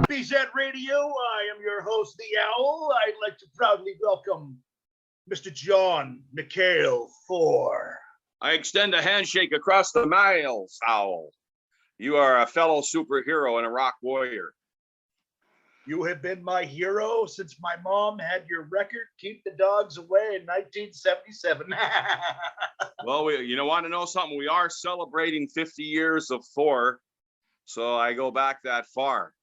Kmfbz Radio. I am your host, the Owl. I'd like to proudly welcome Mr. Jon Mikl Thor. I extend a handshake across the miles, Owl. You are a fellow superhero and a rock warrior. You have been my hero since my mom had your record, Keep the Dogs Away, in 1977. Well, you want to know something? We are celebrating 50 years of Thor, so I go back that far.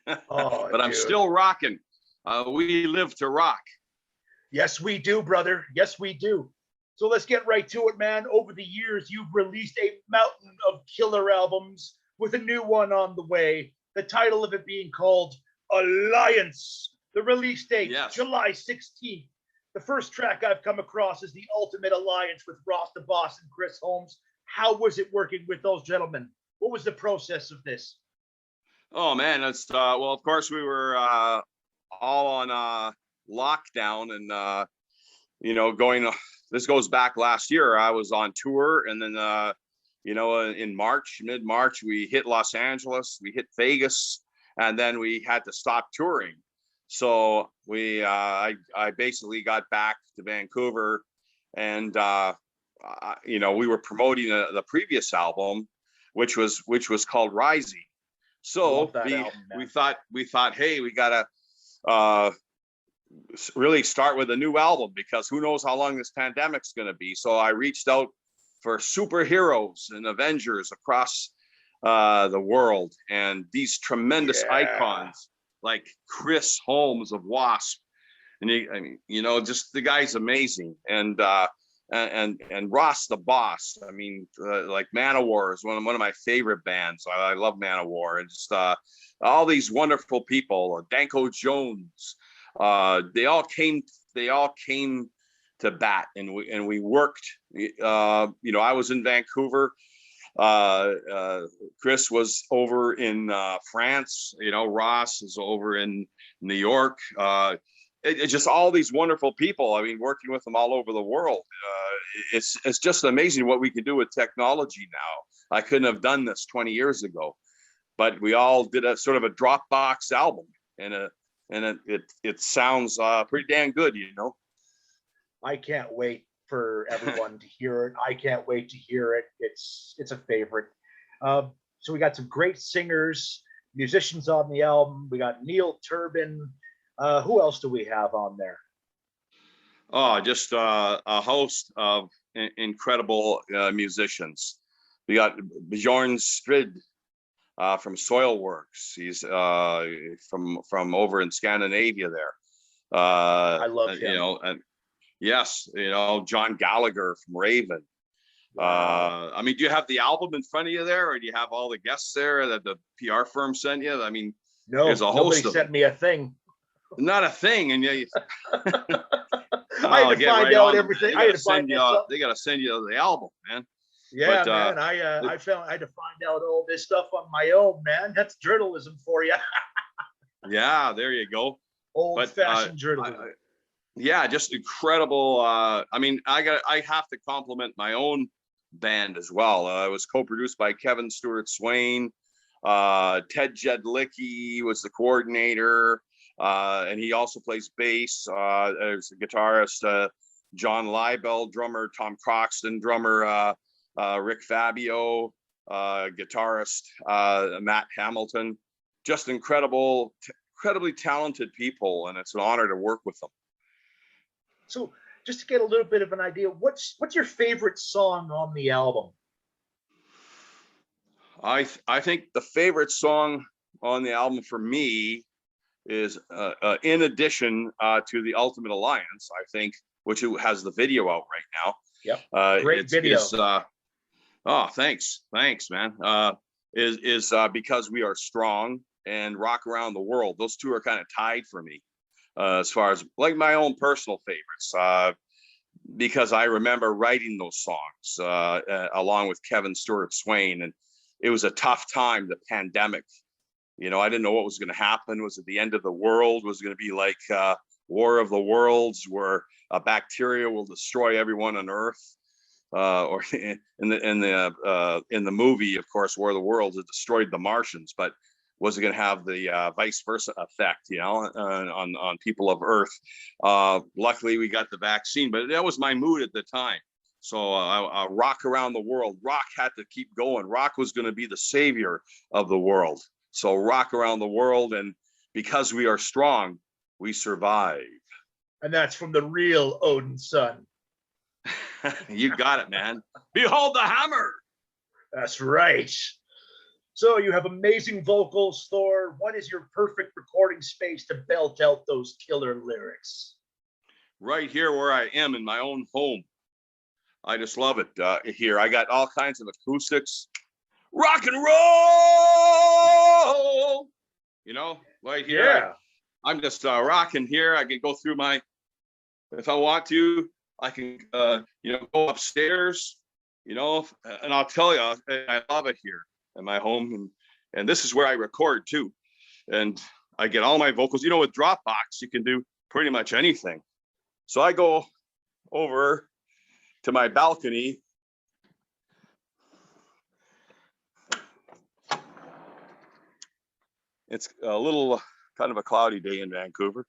But I'm still rocking. We live to rock. Yes, we do, brother. Yes, we do. So let's get right to it, man. Over the years, you've released a mountain of killer albums with a new one on the way. The title of it being called Alliance. The release date, yes, July 16th. The first track I've come across is The Ultimate Alliance with Ross the Boss and Chris Holmes. How was it working with those gentlemen? What was the process of this? Oh, man, it's well, of course, we were all on lockdown and, going, this goes back last year. I was on tour, and then, in mid-March, we hit Los Angeles, we hit Vegas, and then we had to stop touring. So I basically got back to Vancouver, and, we were promoting the previous album, which was called Rising. So we thought, hey, we gotta really start with a new album, because who knows how long this pandemic's gonna be. So I reached out for superheroes and Avengers across the world, and these tremendous icons like Chris Holmes of Wasp, and just the guy's amazing, and Ross the Boss. I mean, like Manowar is one of my favorite bands. I love Manowar, and just all these wonderful people. Danko Jones, they all came to bat, and we worked. I was in Vancouver. Chris was over in France. Ross is over in New York. It's just all these wonderful people. I mean, working with them all over the world. It's just amazing what we can do with technology now. I couldn't have done this 20 years ago, but we all did a sort of a Dropbox album, and it sounds pretty damn good, I can't wait for everyone to hear it. I can't wait to hear it. It's a favorite. So we got some great singers, musicians on the album. We got Neil Turbin. Who else do we have on there? Oh, just a host of incredible musicians. We got Bjorn Strid from Soilworks. He's from over in Scandinavia there. I love him. And yes, John Gallagher from Raven. Wow. Do you have the album in front of you there, or do you have all the guests there that the PR firm sent you? I mean, no, there's a host nobody sent me a thing. Not a thing, and I had to find out everything. They got to send you the album, man. Yeah, man. I had to find out all this stuff on my own, man. That's journalism for you. Yeah, there you go. Old-fashioned journalism. Yeah, just incredible. I have to compliment my own band as well. It was co-produced by Kevin Stewart Swain. Ted Jedlicki was the coordinator. And he also plays bass. There's a guitarist, John Leibel, drummer Tom Croxton, drummer Rick Fabio, guitarist Matt Hamilton. Just incredibly talented people, and it's an honor to work with them. So, just to get a little bit of an idea, what's your favorite song on the album? I think the favorite song on the album for me is in addition to The Ultimate Alliance, I think, which has the video out right now. Yep. Great video. Thanks, man. Is Because We Are Strong and Rock Around the World. Those two are kind of tied for me as far as like my own personal favorites, because I remember writing those songs along with Kevin Stewart Swain, and it was a tough time, the pandemic. I didn't know what was going to happen. Was it the end of the world? Was it going to be like War of the Worlds, where a bacteria will destroy everyone on Earth. Or in the movie, of course, War of the Worlds, it destroyed the Martians, but was it going to have the vice versa effect, on people of Earth? Luckily, we got the vaccine, but that was my mood at the time. So rock around the world. Rock had to keep going. Rock was going to be the savior of the world. So rock around the world, and because we are strong, we survive. And that's from the real Odin son. You got it, man. Behold the hammer. That's right. So you have amazing vocals, Thor. What is your perfect recording space to belt out those killer lyrics? Right here where I am in my own home. I just love it here. I got all kinds of acoustics. Rock and roll! Right here. Yeah. I'm just rocking here. I can go through if I want to, I can, go upstairs, and I'll tell you, I love it here in my home. And this is where I record too. And I get all my vocals, with Dropbox, you can do pretty much anything. So I go over to my balcony. It's a little kind of a cloudy day in Vancouver,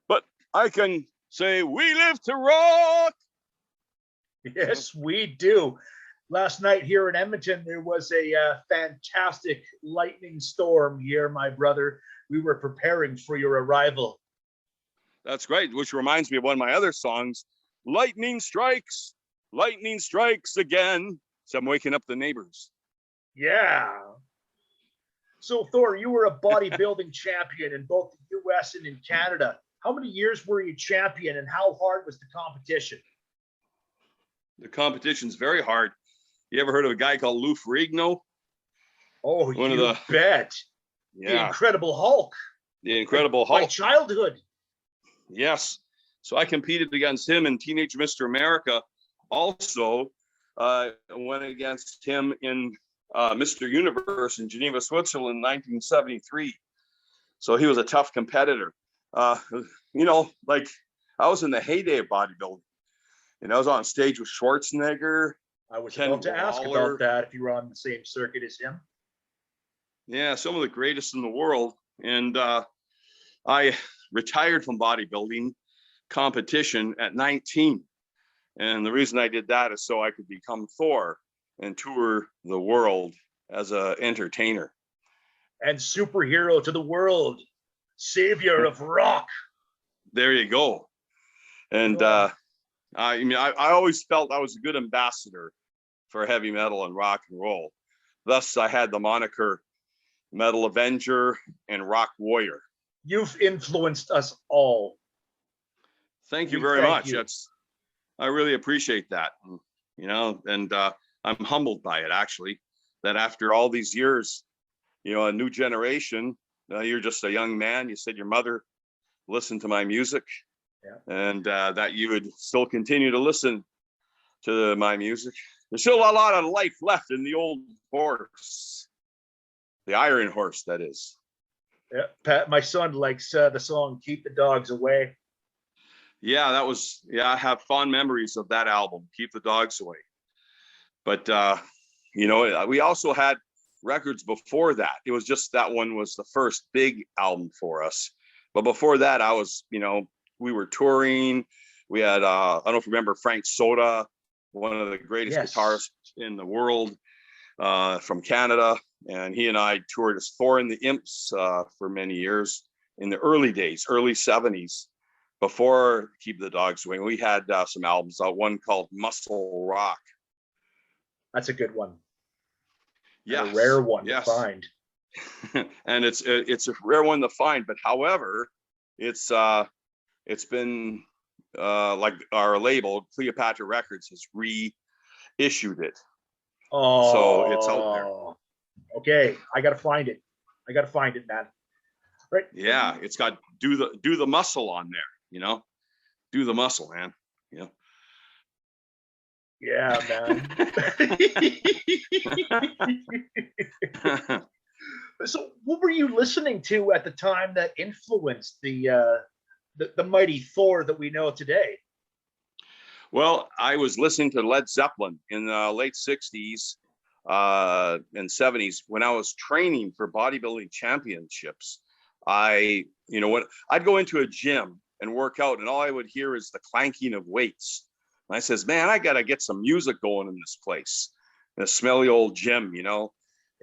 but I can say, we live to rock. Yes, we do. Last night here in Edmonton, there was a fantastic lightning storm here, my brother. We were preparing for your arrival. That's great, which reminds me of one of my other songs, lightning strikes again. So I'm waking up the neighbors. Yeah. So Thor, you were a bodybuilding champion in both the US and in Canada. How many years were you champion, and how hard was the competition? The competition's very hard. You ever heard of a guy called Lou Ferrigno? Oh, you bet. Yeah. The Incredible Hulk. The Incredible Hulk. My childhood. Yes. So I competed against him in Teenage Mr. America. Also, went against him in Mr. Universe in Geneva, Switzerland in 1973. So he was a tough competitor. I was in the heyday of bodybuilding. I was on stage with Schwarzenegger. I was about to ask about that, if you were on the same circuit as him. Yeah, some of the greatest in the world. And I retired from bodybuilding competition at 19. And the reason I did that is so I could become Thor and tour the world as an entertainer. And superhero to the world. Savior of rock. There you go. And I always felt I was a good ambassador for heavy metal and rock and roll. Thus, I had the moniker Metal Avenger and Rock Warrior. You've influenced us all. Thank you very much. I really appreciate that. And I'm humbled by it, actually, that after all these years, a new generation, you're just a young man. You said your mother listened to my music. Yeah. And that you would still continue to listen to my music. There's still a lot of life left in the old horse, the Iron Horse, that is. Yeah, Pat, my son likes the song "Keep the Dogs Away." Yeah, I have fond memories of that album, "Keep the Dogs Away." But we also had records before that. It was just that one was the first big album for us. But before that, I was, we were touring. We had, I don't know if you remember Frank Soda, one of the greatest guitarists in the world, from Canada. And he and I toured as Thor and the Imps for many years in the early days, early 70s, before Keep the Dogs Away. We had some albums, one called Muscle Rock. That's a good one. Yeah, a rare one to find. And it's a rare one to find. But however, it's been like our label, Cleopatra Records, has reissued it. Oh, so it's out there. Okay, I gotta find it. Man. Right? Yeah, it's got do the muscle on there. Do the muscle, man. Yeah, man. So what were you listening to at the time that influenced the the mighty Thor that we know today? Well, I was listening to Led Zeppelin in the late 60s and 70s when I was training for bodybuilding championships. I'd go into a gym and work out, and all I would hear is the clanking of weights. And I says, man, I got to get some music going in this place. In a smelly old gym,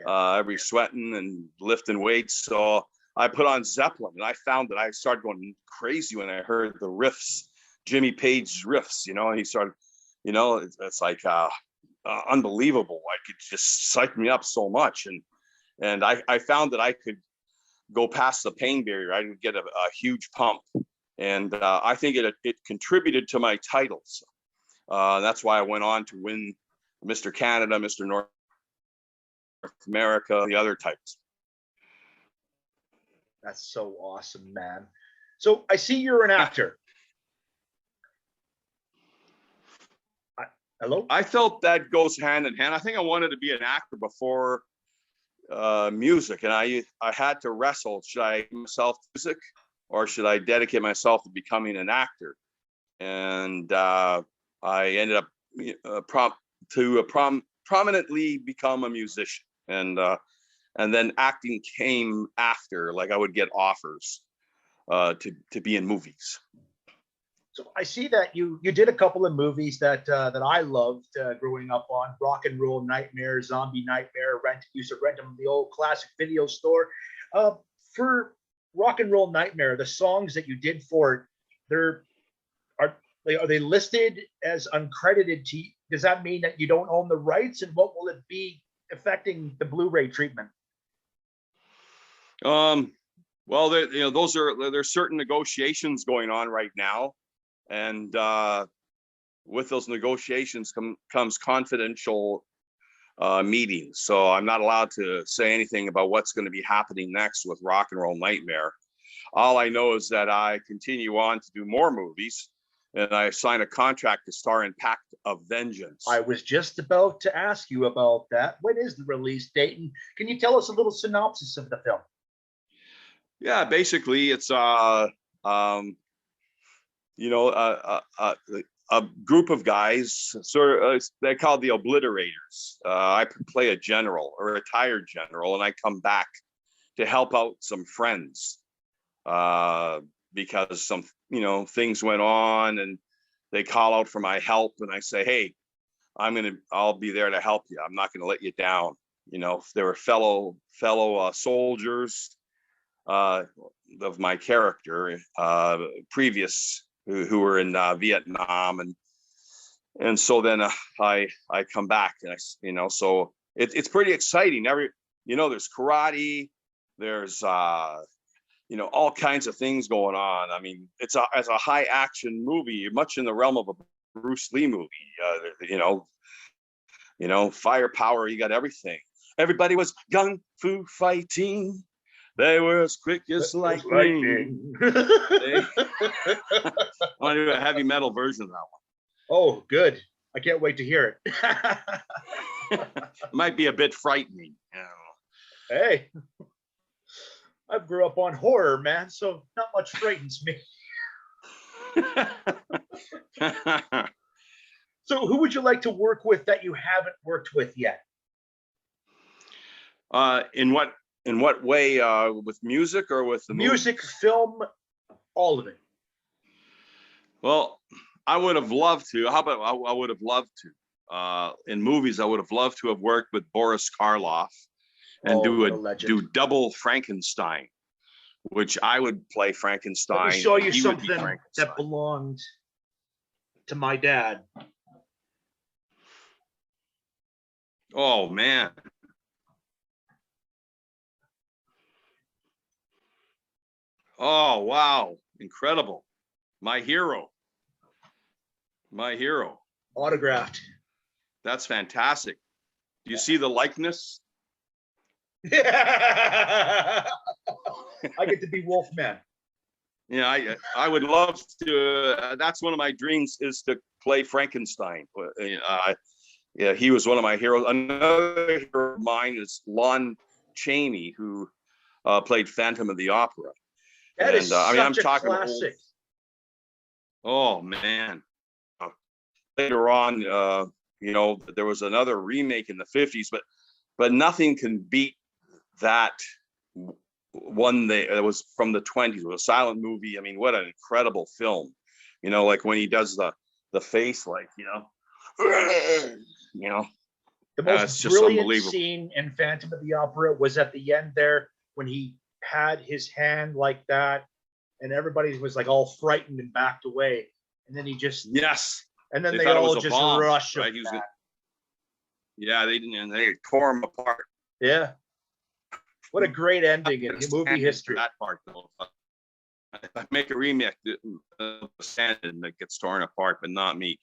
every sweating and lifting weights. So I put on Zeppelin, and I found that I started going crazy when I heard the riffs, Jimmy Page riffs, and he started, it's like unbelievable. I could just psych me up so much. And I found that I could go past the pain barrier. I would get a huge pump. And I think it contributed to my titles. That's why I went on to win Mr. Canada, Mr. North America, the other types. That's so awesome, man. So I see you're an actor. Hello? I felt that goes hand in hand. I think I wanted to be an actor before music, and I had to wrestle. Should I myself music, or should I dedicate myself to becoming an actor? And I ended up prominently become a musician, and then acting came after. Like I would get offers to be in movies. So I see that you did a couple of movies that I loved growing up on: Rock and Roll Nightmare, Zombie Nightmare. Used to rent them in the old classic video store. For Rock and Roll Nightmare, the songs that you did for it, are they listed as uncredited? Does that mean that you don't own the rights? And what will it be affecting the Blu-ray treatment? Well, there's certain negotiations going on right now. And with those negotiations comes confidential meetings. So I'm not allowed to say anything about what's going to be happening next with Rock and Roll Nightmare. All I know is that I continue on to do more movies, and I signed a contract to star in Pact of Vengeance. I was just about to ask you about that. When is the release date? And can you tell us a little synopsis of the film? Yeah, basically it's a group of guys, they're called the Obliterators. I play a general, a retired general, and I come back to help out some friends because some, things went on, and they call out for my help, and I say, hey, I'll be there to help you. I'm not going to let you down. There were fellow soldiers of my character, previous who were in Vietnam, and so then I come back, and so it's pretty exciting. There's karate, there's all kinds of things going on. I mean, it's a high action movie, much in the realm of a Bruce Lee movie. Firepower, you got everything. Everybody was gung fu fighting. They were as quick as lightning. I want to do a heavy metal version of that one. Oh, good. I can't wait to hear it. It might be a bit frightening. Hey, I grew up on horror, man, so not much frightens me. So who would you like to work with that you haven't worked with yet? In what way? With music or with the music, film, all of it? Well, I would have loved to. How about I would have loved to? In movies, I would have loved to have worked with Boris Karloff and do double Frankenstein, which I would play Frankenstein. Let me show you something that belonged to my dad. Oh man. Oh, wow. Incredible. My hero. Autographed. That's fantastic. Do you see the likeness? I get to be Wolfman. Yeah, I would love to. That's one of my dreams, is to play Frankenstein. Yeah, he was one of my heroes. Another hero of mine is Lon Chaney, who played Phantom of the Opera. That is such a classic. Oh man. Uh, Later on, there was another remake in the 50s, but nothing can beat that one that was from the 20s. It was a silent movie. I mean, what an incredible film. Like when he does the face, like, you know, The most it's just brilliant unbelievable. scene in Phantom of the Opera was at the end there when he had his hand like that, and everybody was like all frightened and backed away, and then he just Yes. and then They they thought it all was a just bomb, rush right? him He was back. Yeah, they didn't, and they tore him apart. Yeah, what a great ending in movie history. That part, though. If I make a remake, Sandin that gets torn apart, but not me.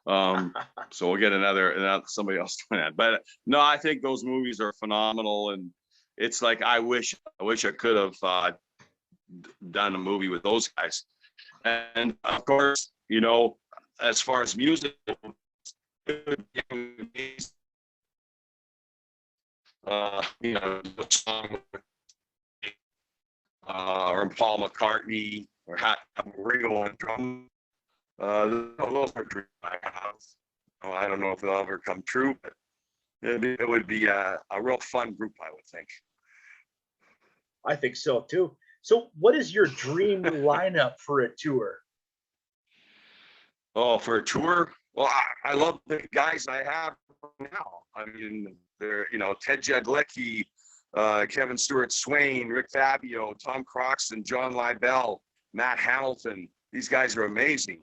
So we'll get another somebody else doing that. But no, I think those movies are phenomenal, and it's like I wish I could have done a movie with those guys. And of course, as far as music, the song or Paul McCartney or Ringo on drum. Those are dreams I have. I don't know if they'll ever come true, but it would be a real fun group, I would think. I think so too. So what is your dream lineup for a tour? Oh, for a tour? Well, I love the guys I have now. I mean, they're, Ted Jedlicki, Kevin Stewart Swain, Rick Fabio, Tom Croxton, John Lydell, Matt Hamilton. These guys are amazing.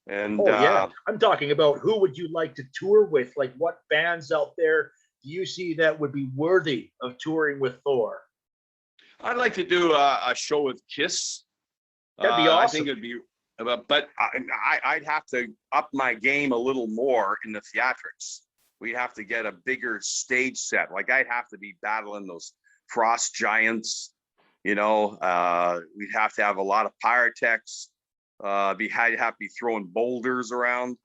And yeah, I'm talking about who would you like to tour with? Like what bands out there do you see that would be worthy of touring with Thor? I'd like to do a show with Kiss. That'd be awesome. I think it'd be, but I'd have to up my game a little more in the theatrics. We'd have to get a bigger stage set. Like I'd have to be battling those frost giants. We'd have to have a lot of pyrotechs. I'd have to be throwing boulders around.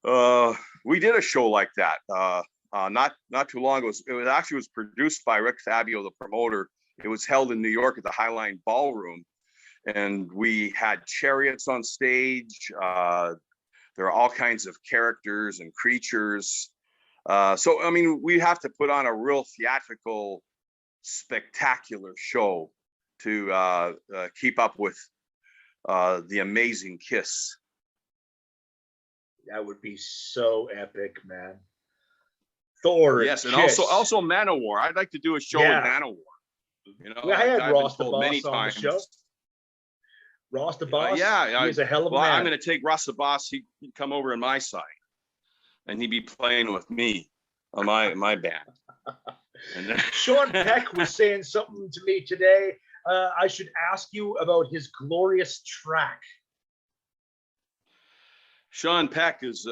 We did a show like that not too long ago. It actually was produced by Rick Fabio, the promoter. It was held in New York at the Highline Ballroom, and we had chariots on stage. There are all kinds of characters and creatures. So, I mean, we have to put on a real theatrical, spectacular show to keep up with the amazing Kiss. That would be so epic, man. Thor. Yes, and Kiss. also Manowar. I'd like to do a show with Manowar. I had Ross the Boss on the show. Ross the Boss. Yeah, he's a hell of a man. I'm going to take Ross the Boss. He'd come over on my side, and he'd be playing with me on my band. And then Sean Peck was saying something to me today. I should ask you about his glorious track. Sean Peck is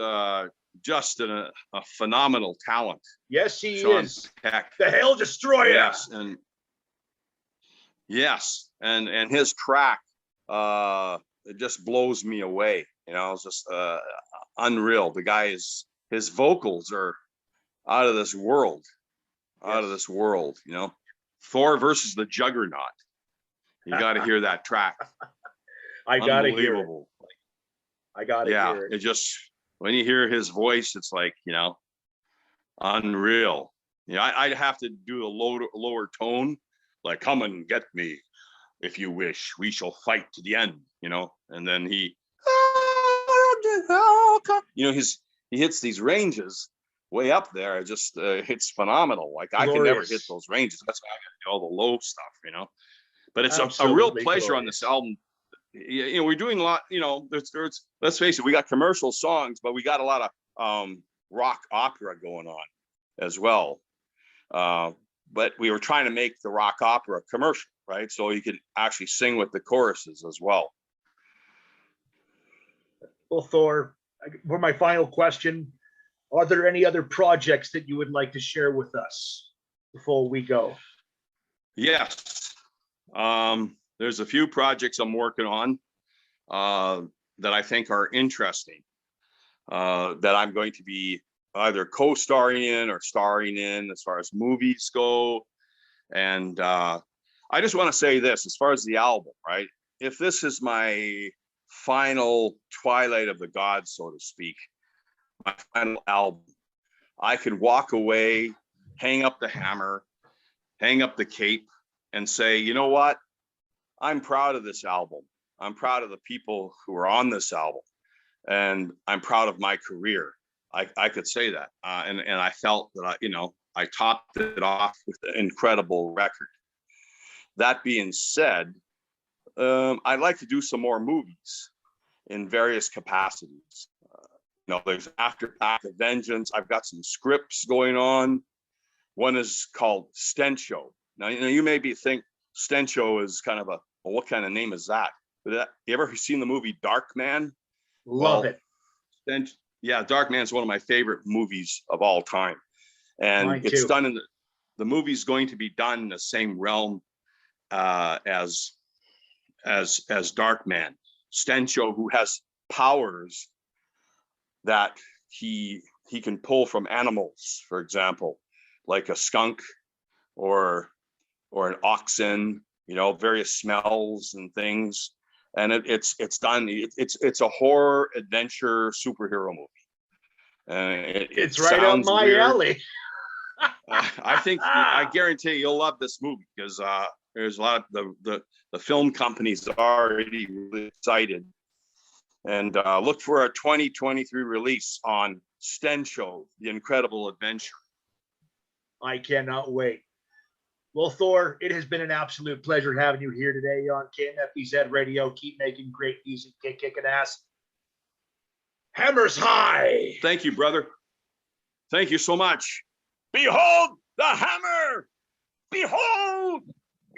just a phenomenal talent. Yes, he Sean is. Peck. The Hell Destroyer. Yes, and his track it just blows me away. It's just unreal. The guy his vocals are out of this world. Out of this world. Thor versus the Juggernaut. You got to hear that track. I got to hear it. I got to hear it. It just, when you hear his voice, it's like, unreal. I'd have to do a lower tone, like, come and get me if you wish, we shall fight to the end, and then he hits these ranges way up there. It's phenomenal. Like I can never hit those ranges. That's why I got to do all the low stuff, but it's a real pleasure on this album. We're doing a lot, there's let's face it, we got commercial songs, but we got a lot of rock opera going on as well. But we were trying to make the rock opera commercial, right? So you could actually sing with the choruses as well. Well, Thor, for my final question, are there any other projects that you would like to share with us before we go? Yes. There's a few projects I'm working on that I think are interesting, that I'm going to be either co-starring in or starring in as far as movies go. And I just want to say this, as far as the album, right? If this is my final twilight of the gods, so to speak, my final album, I could walk away, hang up the hammer, hang up the cape, and say, you know what? I'm proud of this album. I'm proud of the people who are on this album, and I'm proud of my career. I could say that, and I felt that I topped it off with an incredible record. That being said, I'd like to do some more movies in various capacities. There's After Path of Vengeance. I've got some scripts going on. One is called Stencho. Now, you maybe think Stencho is kind of what kind of name is that? But you ever seen the movie Dark Man? Love it. Yeah, Dark Man is one of my favorite movies of all time. And Mine it's too. done the movie's going to be done in the same realm as Dark Man. Stencho, who has powers that he can pull from animals, for example, like a skunk or an oxen, various smells and things. And it's done. It's a horror adventure superhero movie. It's right up my weird. alley. I guarantee you'll love this movie because there's a lot of the film companies are already really excited. And look for a 2023 release on Stencho, The Incredible Adventure. I cannot wait. Well, Thor, it has been an absolute pleasure having you here today on Kmfbz Radio. Keep making great music, kicking ass. Hammers high. Thank you, brother. Thank you so much. Behold the hammer! Behold!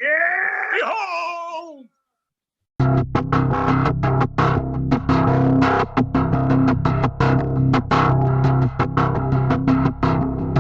Yeah! Behold!